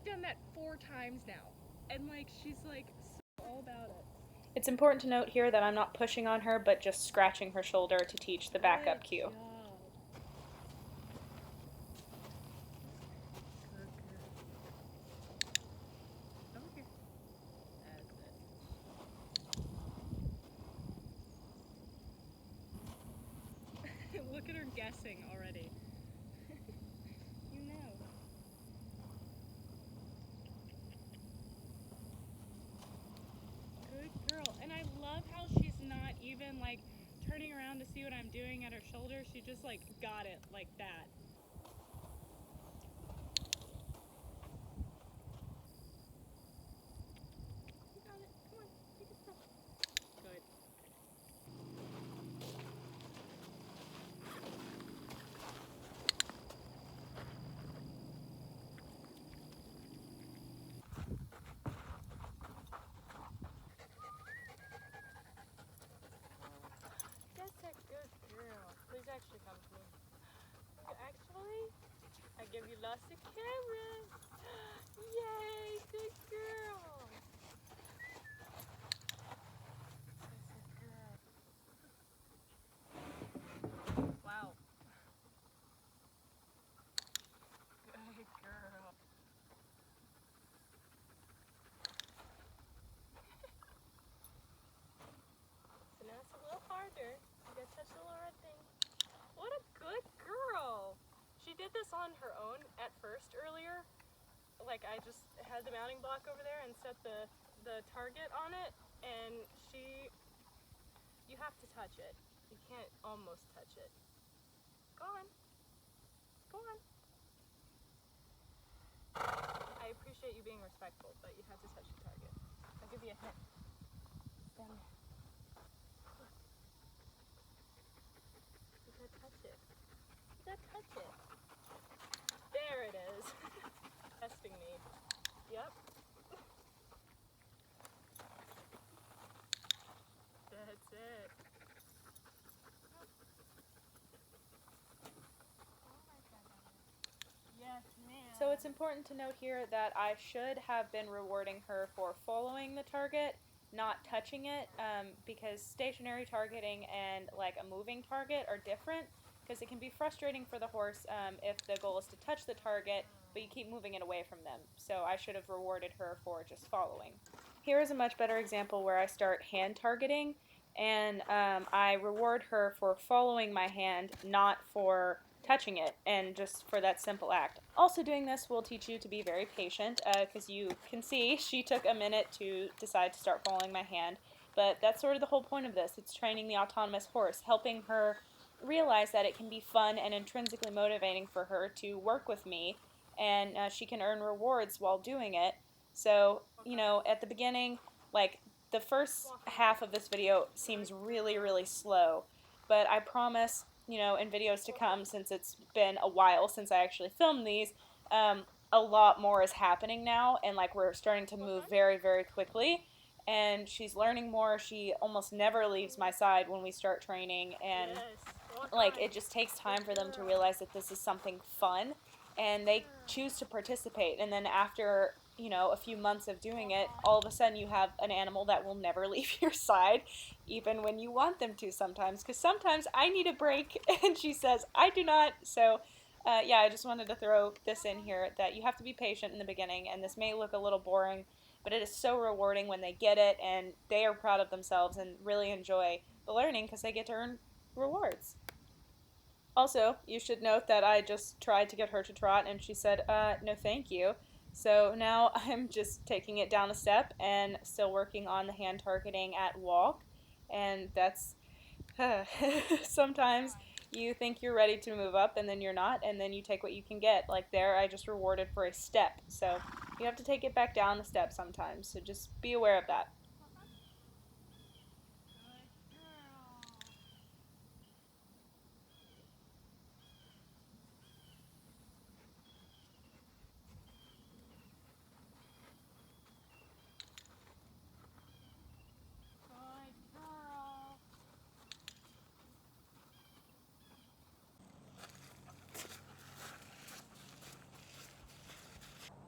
I've done that 4 times now, and like she's like so all about it. It's important to note here that I'm not pushing on her, but just scratching her shoulder to teach the backup cue. Good job. Good girl. Over here. That's it. Look at her guessing already. You know. Good girl. And I love how she's not even like turning around to see what I'm doing at her shoulder. She just like got it like that. You got it. Come on. Take a step. Good. That's a good girl. Please actually come to me. Actually, I give you lots of carrots. Yay, good girl. That's a girl. Wow. Good girl. So now it's a little harder. You gotta touch the little red thing. What a good girl. She did this on her own at first earlier. Like I just had the mounting block over there and set the target on it, and you have to touch it. You can't almost touch it. Go on. Go on. I appreciate you being respectful, but you have to touch the target. I'll give you a hint. Down there. You gotta touch it. You gotta touch it. There it is. Testing me. Yep. That's it. Yes, ma'am. So it's important to note here that I should have been rewarding her for following the target, not touching it, because stationary targeting and like a moving target are different, because it can be frustrating for the horse if the goal is to touch the target, but you keep moving it away from them. So I should have rewarded her for just following. Here is a much better example where I start hand targeting, and I reward her for following my hand, not for touching it, and just for that simple act. Also doing this will teach you to be very patient, because you can see she took a minute to decide to start following my hand, but that's sort of the whole point of this. It's training the autonomous horse, helping her realize that it can be fun and intrinsically motivating for her to work with me, and she can earn rewards while doing it. So, at the beginning, like, the first half of this video seems really, really slow, but I promise, in videos to come, since it's been a while since I actually filmed these, a lot more is happening now, and like we're starting to move very, very quickly, and she's learning more. She almost never leaves my side when we start training, and like it just takes time for them to realize that this is something fun, and they choose to participate. And then after a few months of doing it, all of a sudden you have an animal that will never leave your side, even when you want them to sometimes, because sometimes I need a break and she says I do not. So yeah, I just wanted to throw this in here, that you have to be patient in the beginning, and this may look a little boring, but it is so rewarding when they get it and they are proud of themselves and really enjoy the learning because they get to earn rewards. Also, you should note that I just tried to get her to trot and she said, no thank you. So now I'm just taking it down a step and still working on the hand targeting at walk. And that's, sometimes you think you're ready to move up and then you're not, and then you take what you can get. Like there, I just rewarded for a step. So you have to take it back down a step sometimes. So just be aware of that.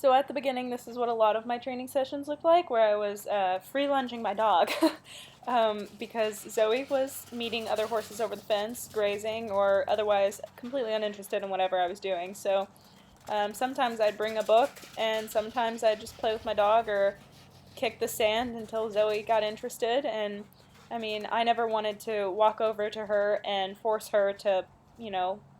So at the beginning, this is what a lot of my training sessions looked like, where I was free lunging my dog. Because Zoe was meeting other horses over the fence, grazing, or otherwise completely uninterested in whatever I was doing. So sometimes I'd bring a book, and sometimes I'd just play with my dog or kick the sand until Zoe got interested. And I mean, I never wanted to walk over to her and force her to,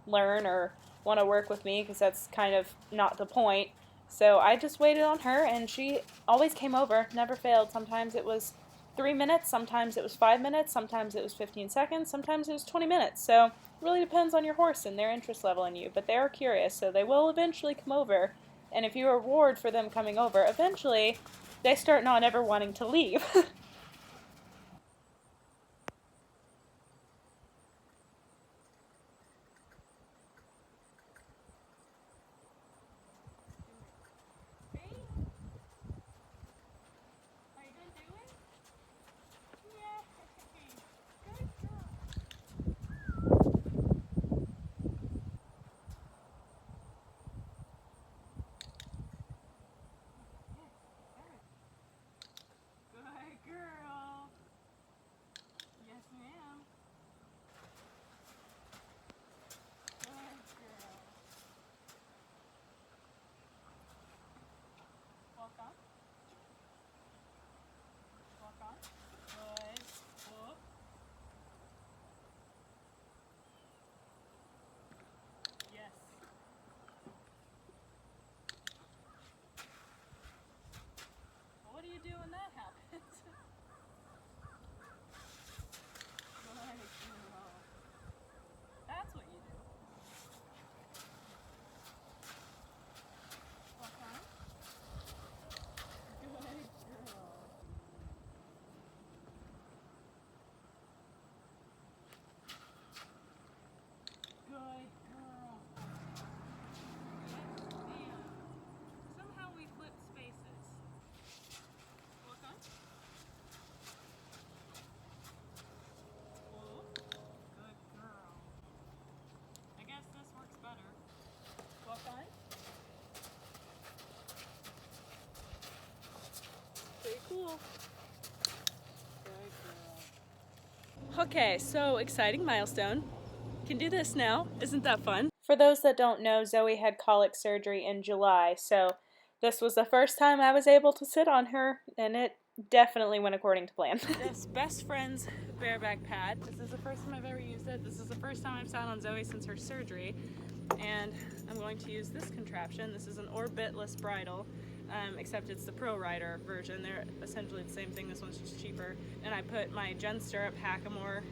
learn or want to work with me, because that's kind of not the point. So I just waited on her, and she always came over, never failed. Sometimes it was 3 minutes, sometimes it was 5 minutes, sometimes it was 15 seconds, sometimes it was 20 minutes. So it really depends on your horse and their interest level in you, but they are curious, so they will eventually come over. And if you reward for them coming over, eventually they start not ever wanting to leave. What do you do when that happens? That's what you do. Walk on. Good girl. Good girl. Yes, ma'am. Somehow we flip spaces. Walk on. Whoa. Good girl. I guess this works better. Walk on. Pretty cool. Good girl. Okay, so exciting milestone. Can do this now. Isn't that fun? For those that don't know, Zoe had colic surgery in July, so this was the first time I was able to sit on her, and it definitely went according to plan. This Best Friends bareback pad. This is the first time I've ever used it. This is the first time I've sat on Zoe since her surgery. And I'm going to use this contraption. This is an orbitless bridle, except it's the Pro Rider version. They're essentially the same thing. This one's just cheaper. And I put my Gen Stirrup Hackamore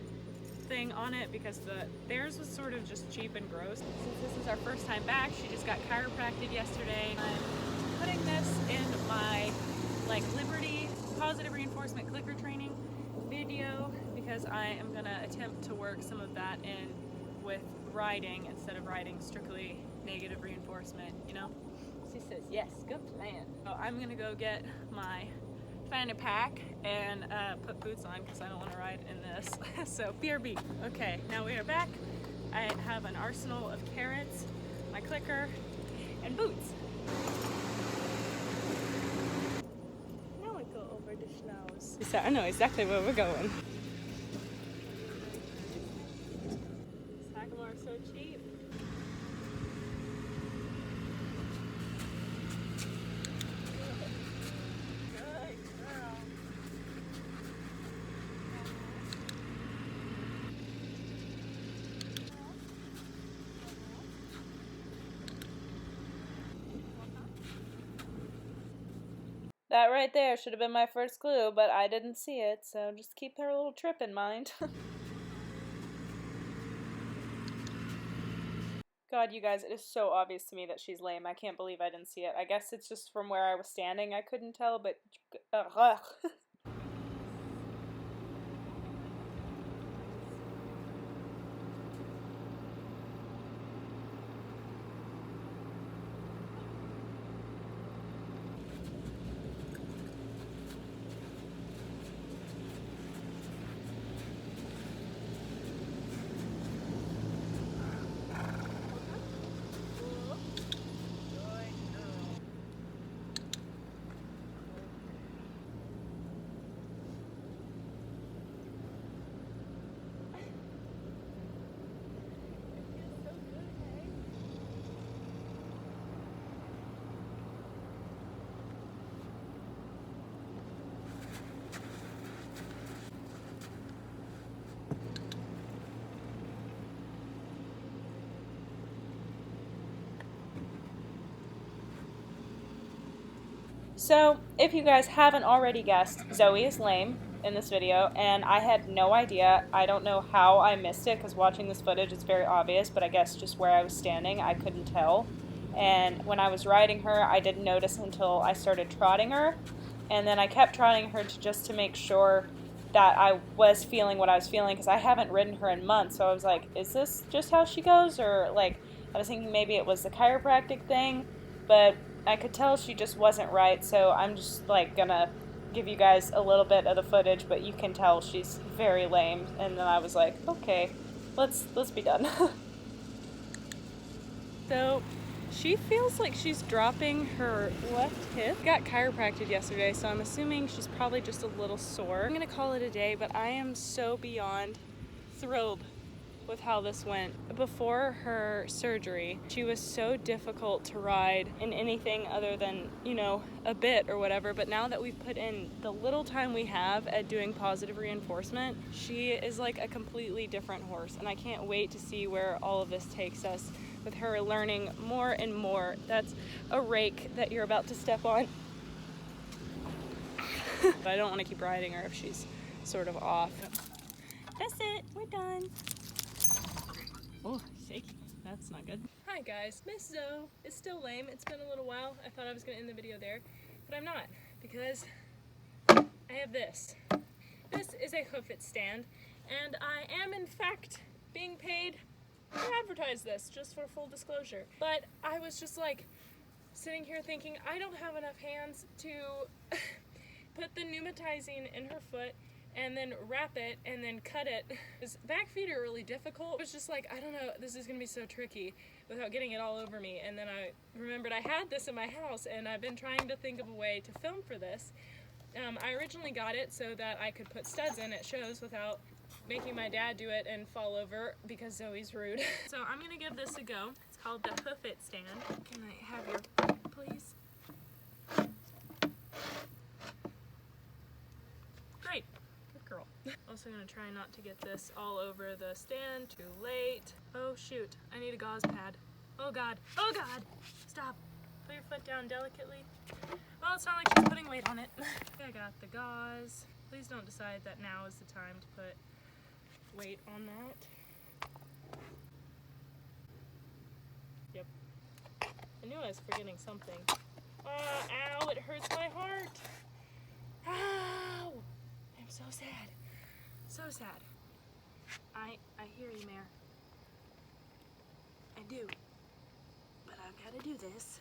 thing on it because theirs was sort of just cheap and gross. Since this is our first time back, she just got chiropractic yesterday. I'm putting this in my Liberty positive reinforcement clicker training video because I am gonna attempt to work some of that in with riding instead of riding strictly negative reinforcement, She says, yes, good plan. So I'm gonna go get my fanny pack and put boots on because I don't want to ride in this. So BRB. Okay, now we are back. I have an arsenal of carrots, my clicker, and boots. Now we go over the schnauz. So I know exactly where we're going. Hackamore are so cheap. That right there should have been my first clue, but I didn't see it, so just keep her little trip in mind. God, you guys, it is so obvious to me that she's lame. I can't believe I didn't see it. I guess it's just from where I was standing I couldn't tell, but ugh. So, if you guys haven't already guessed, Zoe is lame in this video, and I had no idea. I don't know how I missed it, because watching this footage it's very obvious, but I guess just where I was standing, I couldn't tell. And when I was riding her, I didn't notice until I started trotting her, and then I kept trotting her just to make sure that I was feeling what I was feeling, because I haven't ridden her in months, so I was like, is this just how she goes? Or, like, I was thinking maybe it was the chiropractic thing, but I could tell she just wasn't right, so I'm just like gonna give you guys a little bit of the footage, but you can tell she's very lame. And then I was like, okay, let's be done. So she feels like she's dropping her left hip. Got chiropracted yesterday, so I'm assuming she's probably just a little sore. I'm gonna call it a day, but I am so beyond thrilled with how this went. Before her surgery, she was so difficult to ride in anything other than, you know, a bit or whatever, but now that we've put in the little time we have at doing positive reinforcement, she is like a completely different horse, and I can't wait to see where all of this takes us with her learning more and more. That's a rake that you're about to step on. But I don't want to keep riding her if she's sort of off. That's it, we're done. Oh, shaky. That's not good. Hi guys, Miss Zoe is still lame. It's been a little while. I thought I was going to end the video there, but I'm not, because I have this. This is a hoof-it stand, and I am in fact being paid to advertise this, just for full disclosure. But I was just like sitting here thinking, I don't have enough hands to put the pneumatizing in her foot and then wrap it, and then cut it. Because back feet are really difficult. It was just like, I don't know, this is gonna be so tricky without getting it all over me. And then I remembered I had this in my house, and I've been trying to think of a way to film for this. I originally got it so that I could put studs in at shows without making my dad do it and fall over, because Zoe's rude. So I'm gonna give this a go. It's called the hoof-it stand. Can I have your foot, please? Great. Girl. Also gonna try not to get this all over the stand. Too late. Oh shoot, I need a gauze pad. Oh god, oh god! Stop. Put your foot down delicately. Well, it's not like she's putting weight on it. I got the gauze. Please don't decide that now is the time to put weight on that. Yep. I knew I was forgetting something. Ow, it hurts my heart. Ow! I'm so sad. So sad. I hear you, Mare. I do. But I've got to do this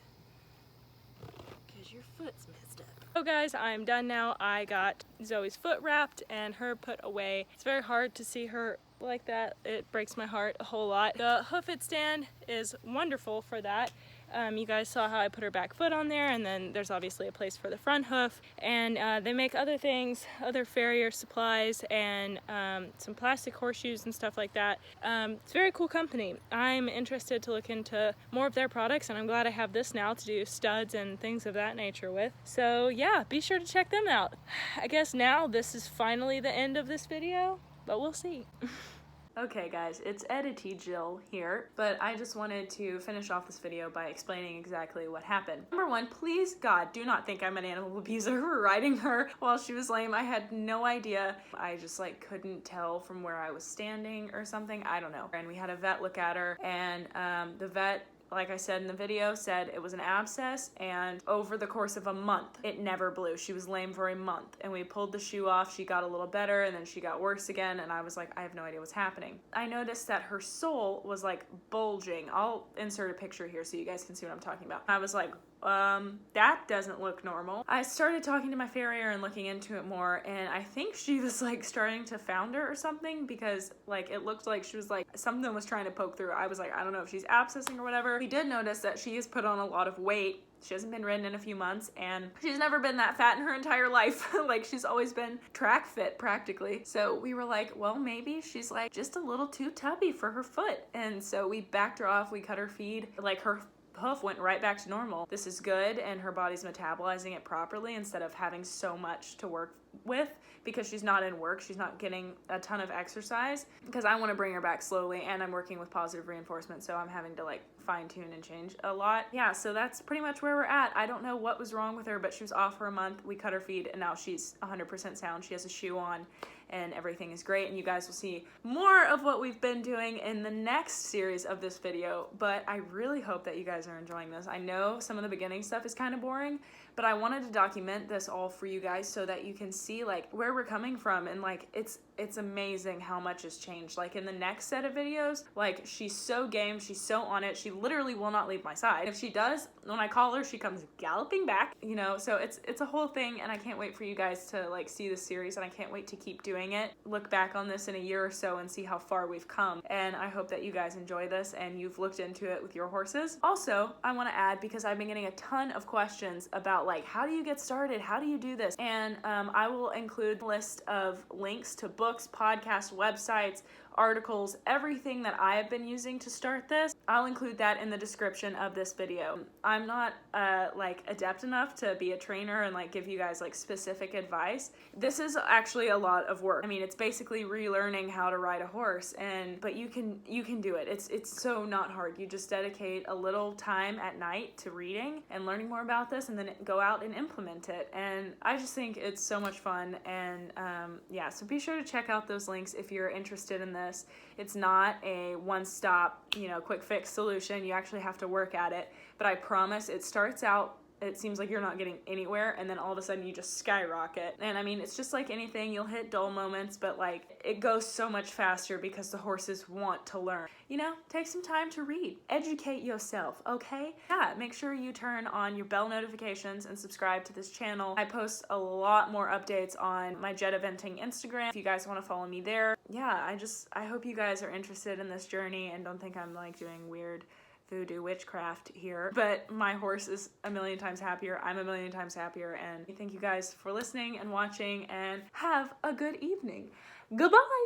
because your foot's messed up. So guys, I'm done now. I got Zoe's foot wrapped and her put away. It's very hard to see her like that. It breaks my heart a whole lot. The hoof-it stand is wonderful for that. You guys saw how I put her back foot on there, and then there's obviously a place for the front hoof, and they make other things, other Farrier supplies, and some plastic horseshoes and stuff like that. It's a very cool company. I'm interested to look into more of their products, and I'm glad I have this now to do studs and things of that nature with. So yeah, be sure to check them out. I guess now this is finally the end of this video, but we'll see. Okay guys, it's Edity Jill here, but I just wanted to finish off this video by explaining exactly what happened. Number one, please God, do not think I'm an animal abuser for riding her while she was lame. I had no idea. I just like couldn't tell from where I was standing or something. I don't know. And we had a vet look at her, and the vet, like I said in the video, said it was an abscess, and over the course of a month, it never blew. She was lame for a month, and we pulled the shoe off. She got a little better, and then she got worse again, and I was like, I have no idea what's happening. I noticed that her sole was like bulging. I'll insert a picture here so you guys can see what I'm talking about. I was like, that doesn't look normal. I started talking to my farrier and looking into it more, and I think she was like starting to founder or something, because like it looked like she was like something was trying to poke through. I was like, I don't know if she's abscessing or whatever. We did notice that she has put on a lot of weight. She hasn't been ridden in a few months, and she's never been that fat in her entire life. Like, she's always been track fit practically. So we were like, well, maybe she's like just a little too tubby for her foot. And so we backed her off. We cut her feed. Like, her hoof went right back to normal. This is good, and her body's metabolizing it properly instead of having so much to work with, because she's not in work, she's not getting a ton of exercise, because I want to bring her back slowly, and I'm working with positive reinforcement, so I'm having to like fine tune and change a lot. Yeah, so that's pretty much where we're at. I don't know what was wrong with her, but she was off for a month. We cut her feed, and now she's 100% sound. She has a shoe on, and everything is great, and you guys will see more of what we've been doing in the next series of this video. But I really hope that you guys are enjoying this. I know some of the beginning stuff is kind of boring, but I wanted to document this all for you guys so that you can see like where we're coming from, and like it's amazing how much has changed. Like in the next set of videos, like she's so game, she's so on it, she literally will not leave my side. If she does, when I call her, she comes galloping back, you know, so it's a whole thing, and I can't wait for you guys to like see the series, and I can't wait to keep doing it. Look back on this in a year or so and see how far we've come, and I hope that you guys enjoy this and you've looked into it with your horses. Also, I want to add, because I've been getting a ton of questions about like, how do you get started? How do you do this? And I will include a list of links to books, podcasts, websites, articles, everything that I have been using to start this. I'll include that in the description of this video. I'm not like adept enough to be a trainer and like give you guys like specific advice. This is actually a lot of work. I mean, it's basically relearning how to ride a horse, but you can do it. It's so not hard. You just dedicate a little time at night to reading and learning more about this, and then go out and implement it. And I just think it's so much fun. And yeah, so be sure to check out those links if you're interested in this. It's not a one-stop, you know, quick fix solution. You actually have to work at it, but I promise it starts out, it seems like you're not getting anywhere, and then all of a sudden you just skyrocket. And I mean, it's just like anything, you'll hit dull moments, but like it goes so much faster because the horses want to learn. You know, take some time to read, educate yourself, okay? Yeah, make sure you turn on your bell notifications and subscribe to this channel. I post a lot more updates on my jet eventing Instagram if you guys want to follow me there. Yeah, I hope you guys are interested in this journey and don't think I'm like doing weird voodoo witchcraft here, but my horse is a million times happier, I'm a million times happier, and thank you guys for listening and watching, and have a good evening. Goodbye!